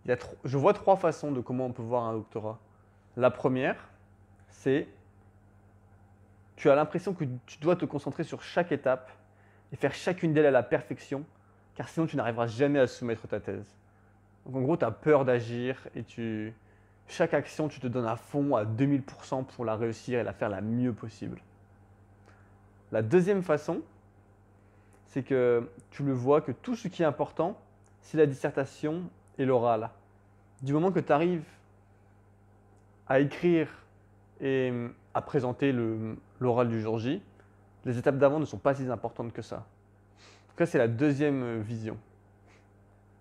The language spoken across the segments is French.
Je vois trois façons de comment on peut voir un doctorat. La première, c'est tu as l'impression que tu dois te concentrer sur chaque étape et faire chacune d'elles à la perfection, car sinon tu n'arriveras jamais à soumettre ta thèse. Donc en gros, tu as peur d'agir et chaque action, tu te donnes à fond, à 2000% pour la réussir et la faire la mieux possible. La deuxième façon, c'est que tu le vois que tout ce qui est important, c'est la dissertation et l'oral. Du moment que tu arrives à écrire et à présenter l'oral du jour J, les étapes d'avant ne sont pas si importantes que ça. En tout cas, c'est la deuxième vision.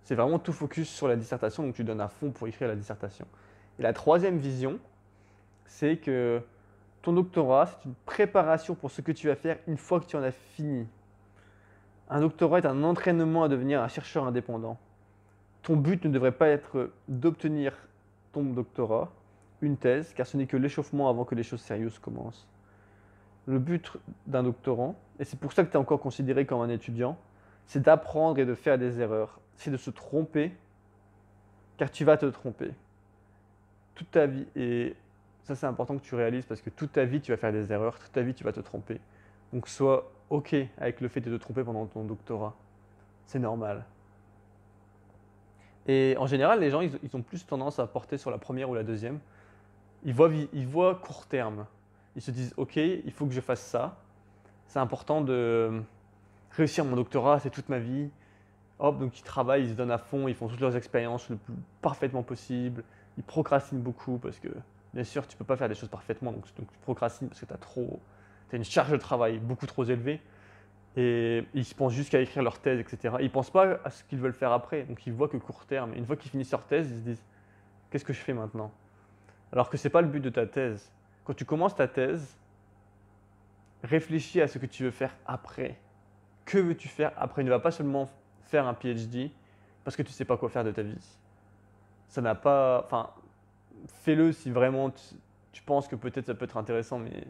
C'est vraiment tout focus sur la dissertation, donc tu donnes à fond pour écrire la dissertation. Et la troisième vision, c'est que ton doctorat, c'est une préparation pour ce que tu vas faire une fois que tu en as fini. Un doctorat est un entraînement à devenir un chercheur indépendant. Ton but ne devrait pas être d'obtenir ton doctorat, une thèse, car ce n'est que l'échauffement avant que les choses sérieuses commencent. Le but d'un doctorant, et c'est pour ça que tu es encore considéré comme un étudiant, c'est d'apprendre et de faire des erreurs. C'est de se tromper, car tu vas te tromper. Toute ta vie, et ça c'est important que tu réalises parce que toute ta vie tu vas faire des erreurs, toute ta vie tu vas te tromper. Donc sois ok avec le fait de te tromper pendant ton doctorat. C'est normal. Et en général, les gens, ils ont plus tendance à porter sur la première ou la deuxième. Ils voient court terme. Ils se disent, ok, il faut que je fasse ça. C'est important de réussir mon doctorat, c'est toute ma vie. Hop, donc ils travaillent, ils se donnent à fond, ils font toutes leurs expériences le plus parfaitement possible. Ils procrastinent beaucoup parce que, bien sûr, tu ne peux pas faire des choses parfaitement. Donc tu procrastines parce que tu as une charge de travail beaucoup trop élevée. Et ils se pensent juste qu'à écrire leur thèse, etc. Ils ne pensent pas à ce qu'ils veulent faire après. Donc ils voient que court terme. Et une fois qu'ils finissent leur thèse, ils se disent, qu'est-ce que je fais maintenant? Alors que ce n'est pas le but de ta thèse. Quand tu commences ta thèse, réfléchis à ce que tu veux faire après. Que veux-tu faire après? Ne va pas seulement faire un PhD parce que tu ne sais pas quoi faire de ta vie. Ça n'a pas… Enfin, fais-le si vraiment tu penses que peut-être ça peut être intéressant, mais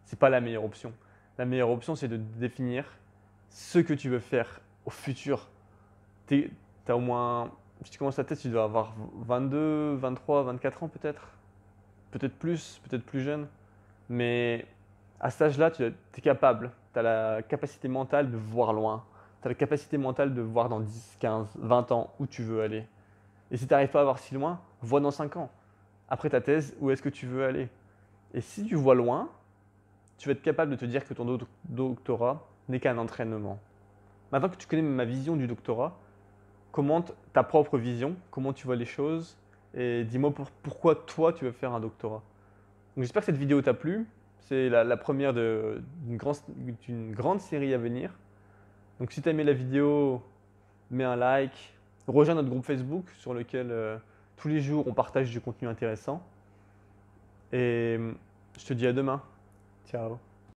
ce n'est pas la meilleure option. La meilleure option, c'est de définir ce que tu veux faire au futur. Tu as au moins… Si tu commences ta thèse, tu dois avoir 22, 23, 24 ans peut-être. Peut-être plus jeune. Mais à cet âge-là, tu es capable. Tu as la capacité mentale de voir loin. Tu as la capacité mentale de voir dans 10, 15, 20 ans où tu veux aller. Et si tu n'arrives pas à voir si loin, vois dans 5 ans. Après ta thèse, où est-ce que tu veux aller? Et si tu vois loin, tu vas être capable de te dire que ton doctorat n'est qu'un entraînement. Maintenant que tu connais ma vision du doctorat, commente ta propre vision, comment tu vois les choses, et dis-moi pourquoi toi tu veux faire un doctorat. Donc j'espère que cette vidéo t'a plu. C'est la première d'une grande série à venir. Donc si tu as aimé la vidéo, mets un like, rejoins notre groupe Facebook sur lequel tous les jours on partage du contenu intéressant. Et je te dis à demain. Ciao.